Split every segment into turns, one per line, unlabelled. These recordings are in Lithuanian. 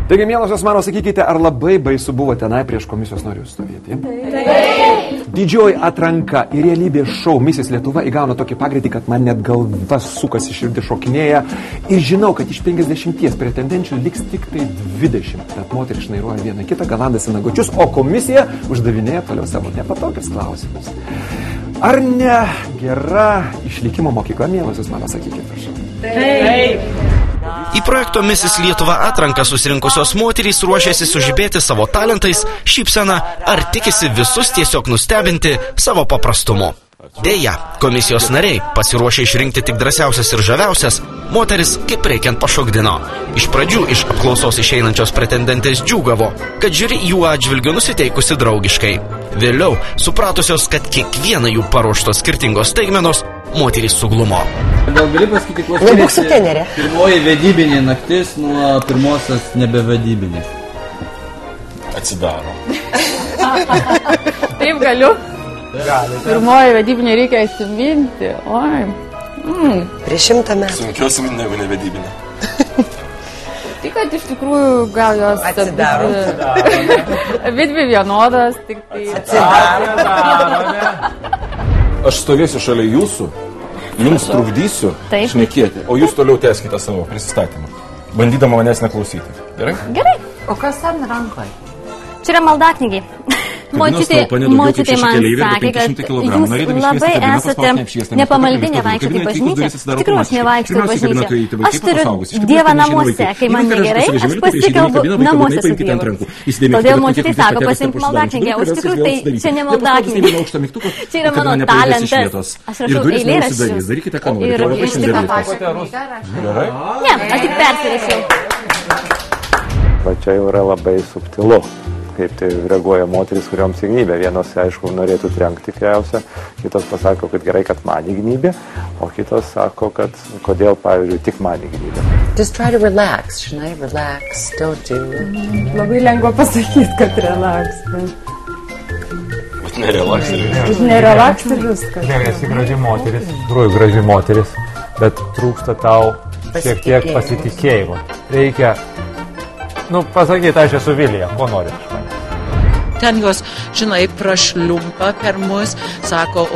Taigi, mielosios mano, sakykite, ar labai baisu buvo tenai prieš komisijos narius stovėti? Taip. Didžioji atranka į realybės šou Misis Lietuva įgauna tokį pagreitį, kad man net galva sukasi, širdis šokinėja. Ir žinau, kad iš 50 pretendenčių liks tik tai 20. Bet moteris šnairuoja vieną kitą, galandasi nagučius, o komisija uždavinėja toliau savo nepatogius klausimus. Ar ne gera išlikimo mokykla, mielosios mano, sakykite, prašau?
Taip.
Į projekto Misis Lietuva atranką susirinkusios moterys ruošiasi sužibėti savo talentais, šypsena ar tikisi visus tiesiog nustebinti savo paprastumu. Deja, komisijos nariai pasiruošė išrinkti tik drąsiausias ir žaviausias, moteris kaip reikiant pašokdino. Iš pradžių iš apklausos išeinančios pretendentės džiūgavo, kad žiūri jų atžvilgiu nusiteikusi draugiškai. Vėliau, supratusios, kad kiekviena jų paruoštos skirtingos staigmenos, moterys suglumo.
Gal gali pasakyti, kuo skiriasi pirmoji vedybinė naktis nuo pirmosios nebevedybinės?
Atsidaro.
Taip galiu. Pirmoji vedybinė reikia įsiminti. Oi.
Prieš 100 metų.
Sunkiau įsiminti negu nevedybinė.
Tai, kad iš tikrųjų gal jos
atsidaro.
Abidvi vienodas, tik tai...
Atsidaro.
Aš stovėsiu šalia jūsų, jums trukdysiu šnekėti, o jūs toliau tęskite savo prisistatymą, bandydama manęs neklausyti. Gerai?
Gerai.
O kas ten rankoje?
Čia yra maldaknygiai. Močiutė man sakė, kad jūs labai esate nepamaldinė vaikščioti į bažnyčią. Iš tikrųjų, aš nevaikščiau į bažnyčią. Aš turiu Dievą namuose. Kai man negerai, aš pasikalbu namuose su Dievu. Todėl močiutė sako, pasimk maldaknygę. O iš tikrųjų, tai čia ne maldaknygė. Čia yra mano talentas. Aš rašau eilėraščius. Ir iš tikrųjų. Ne, aš tik persirašiau.
Va čia jau yra labai subtilu, kaip tai reaguoja moteris, kurioms įgnybė. Vienos, aišku, norėtų trenkti tikriausia, kitos pasako, kad gerai, kad man įgnybė, o kitos sako, kad kodėl, pavyzdžiui, tik man įgnybė.
Just try to relax, žinai, relax, don't do.
Labai lengva pasakyti, kad relax.
Bet nerelax ir viskas.
Nerelax ir viskas.
Ne, esi graži moteris, graži moteris, bet trūksta tau šiek tiek pasitikėjimo. Reikia, pasakyti, aš esu Vilija, ko nori iš manęs.
Ten jos, žinai, prašliumpa per mus, sako,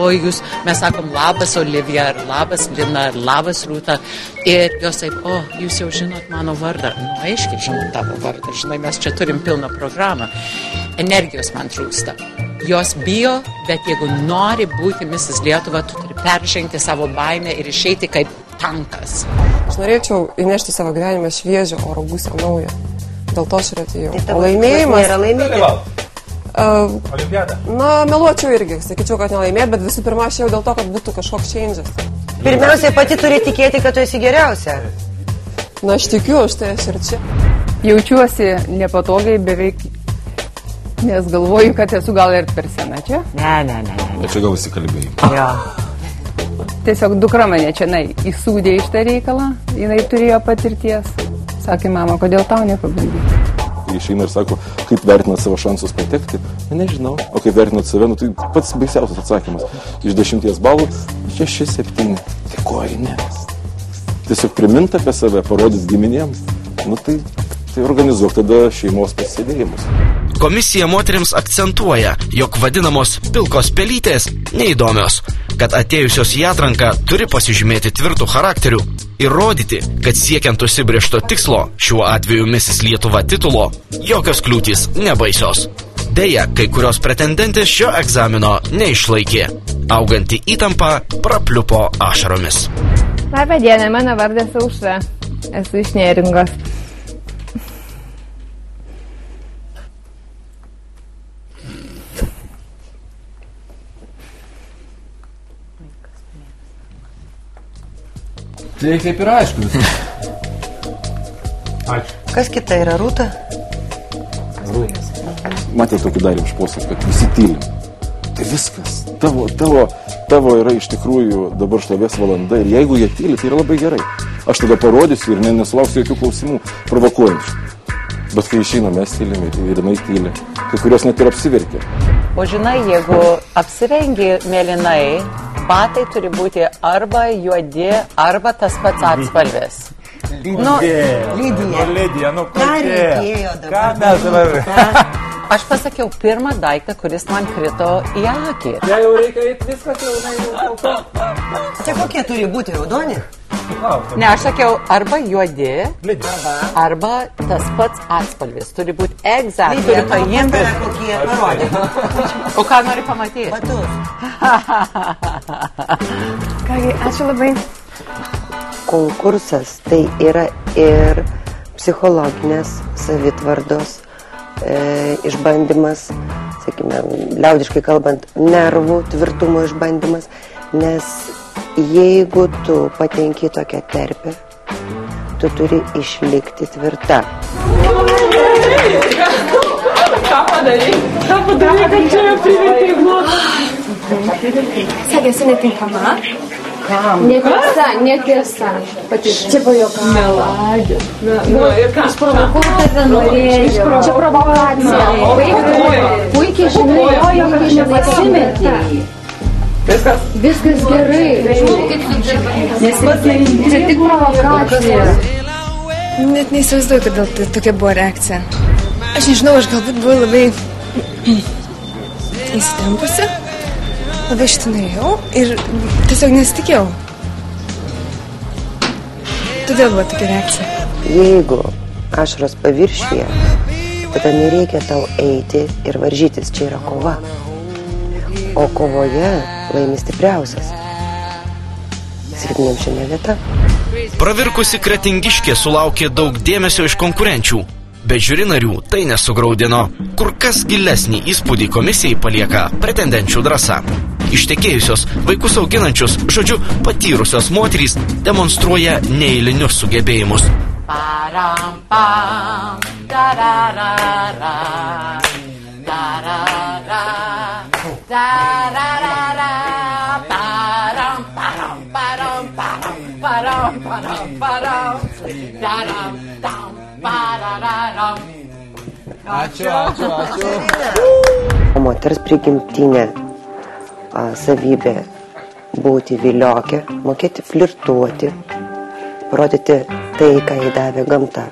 mes sakom labas Olivija, ar labas Lina, ar labas Rūta. Ir jos taip, jūs jau žinot mano vardą. Aiškiai žinot tavo vardą, žinai, mes čia turim pilną programą. Energijos man trūksta. Jos bijo, bet jeigu nori būti Misis Lietuva, tu turi peržengti savo baimę ir išeiti kaip tankas.
Aš norėčiau įnešti savo gyvenimą šviežią oro gūsę naują. Dėl to aš ir atėjau. O laimėjimas...
Nėra laimėti.
Meluočiau irgi. Sakyčiau, kad nelaimėt, bet visų pirma, aš jau dėl to, kad būtų kažkoks changes.
Pirmiausiai pati turi tikėti, kad tu esi geriausia.
Aš tikiu, štai aš ir čia.
Jaučiuosi nepatogiai beveik, nes galvoju, kad esu gal ir per sena čia.
Ne.
Bet čia gal įsikalbėjai.
Jo.
Tiesiog dukra mane čia įsūdė iš tą reikalą, jinai turėjo patirties. Sakė, mama, kodėl tau nepabandyti?
Išeina ir sako, kaip vertinat savo šansus patekti? Nežinau. O kaip vertinat save, tai pats baisiausias atsakymas. Iš 10 balų 6-7. Tai ko ne? Tiesiog primint apie save, parodyt giminėms. Tai organizuok tada šeimos pasėdėjimus.
Komisija moteriams akcentuoja, jog vadinamos pilkos pelytės neįdomios, kad atėjusios į atranką turi pasižymėti tvirtų charakterių ir rodyti, kad siekiant užsibrėžto tikslo, šiuo atveju Misis Lietuva titulo, jokios kliūtys nebaisios. Deja, kai kurios pretendentės šio egzamino neišlaikė. Auganti įtampa prapliupo ašaromis.
Labą dieną, mano vardas Aušra. Esu iš Neringos.
Tai kaip ir aišku viskas.
Ačiū.
Kas kita yra Rūta?
Matė tokį darėm šposą, kad visi tylim. Tai viskas. Tavo yra iš tikrųjų dabar šlovės valanda ir jeigu jie tyli, tai yra labai gerai. Aš tada parodysiu ir nesulauksiu jokių klausimų provokuojančių. Bet kai išeina, mes tylime ir jinai tyli. Kai kurios net ir apsiverkia.
O žinai, jeigu apsirengi mėlynai, batai turi būti arba juodi, arba tas pats atspalvis.
Lidija, nu kodėl? Ką mes dabar?
Aš pasakiau pirmą daiktą, kuris man krito į akį.
Čia jau reikia viskas jau
Čia kokie turi būti raudoni?
Ne, aš sakiau, arba juodi, arba tas pats atspalvis. Turi būti egzakt. Turi paimti.
Kokie parodyti.
O ką nori pamatyti?
Batus.
Kągi, ačiū labai.
Konkursas tai yra ir psichologinės savitvardos išbandymas, sakykime, liaudiškai kalbant, nervų tvirtumo išbandymas, nes jeigu tu patenki tokią terpę, tu turi išlikti tvirta.
Ką padarai, kad čia privertai blogą? Sakė, esi netinkama? Kam? Netiesa. Čia pajokau. Melagė. Išprovokuoju tave norėjau. Čia provokacija. Puikiai žinai, pasimetėjai. Viskas gerai. Nes čia tik provokacija. Net neįsivaizduoju, kodėl tai tokia buvo reakcija. Aš nežinau, aš galbūt buvau labai įsitempusi. Labai šitą norėjau ir tiesiog nesitikėjau. Todėl buvo tokia reakcija.
Jeigu ašaros paviršyje, tada nereikia tau eiti ir varžytis, čia yra kova. O kovoje laimi stipriausias. Silpniem šiandien vieta.
Pravirkusi Kretingiškė sulaukė daug dėmesio iš konkurenčių. Bet žiuri narių tai nesugraudino. Kur kas gilesnį įspūdį komisijai palieka pretendenčių drąsa. Ištekėjusios, vaikus auginančius, žodžiu, patyrusios moterys demonstruoja neeilinius sugebėjimus.
Ačiū. O moters prigimtinė savybė būti viliokė, mokėti flirtuoti, parodyti tai, ką jai davė gamta.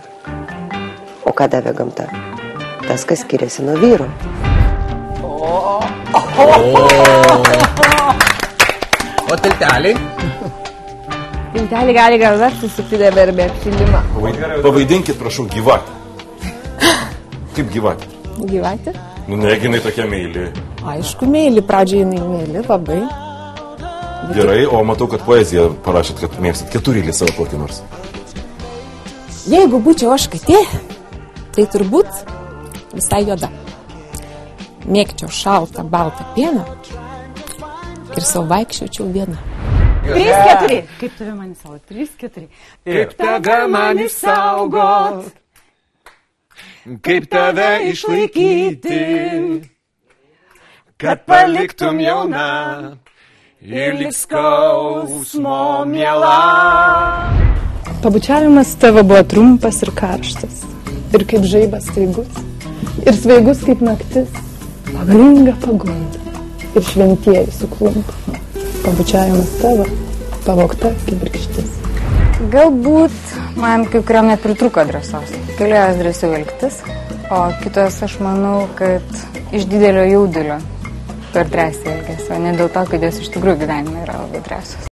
O ką davė gamta? Tas, kas skiriasi nuo vyro.
O tilteliai?
Tiltelį gali gal versti su pridėbė ir be apšilimą.
Pavaidinkit, prašau, gyvatę. Kaip gyvatė?
Gyvatė?
Nu, negi jinai tokia meili.
Aišku, meili. Pradžioje jinai meili, labai.
Gerai, o matau, kad poeziją parašėt, kad mėgstat keturilį savo kokį nors.
Jeigu būčiau aš katė, tai turbūt visai juoda. Mėgčiau šaltą, baltą pieną ir savo vaikščiočiau viena.
3-4. Kaip tave mani saugot? 3-4.
Kaip tave mani saugot? Kaip tave išlaikyti? Kad paliktum jauna ir lik skausmo miela.
Pabučiavimas tavo buvo trumpas ir karštas. Ir kaip žaibas staigus. Ir svaigus kaip naktis. Pagalinga pagunda. Ir šventieji suklumpa. Pabučiavimas tavo, pavogta kibirkštis. Galbūt man kai kuriam nepritruko drąsos. Galėjau drąsiau elgtis, o kitos aš manau, kad iš didelio jaudulio per drąsiai elgėsi, o ne dėl to, kad jos iš tikrųjų gyvenime yra labai drąsios.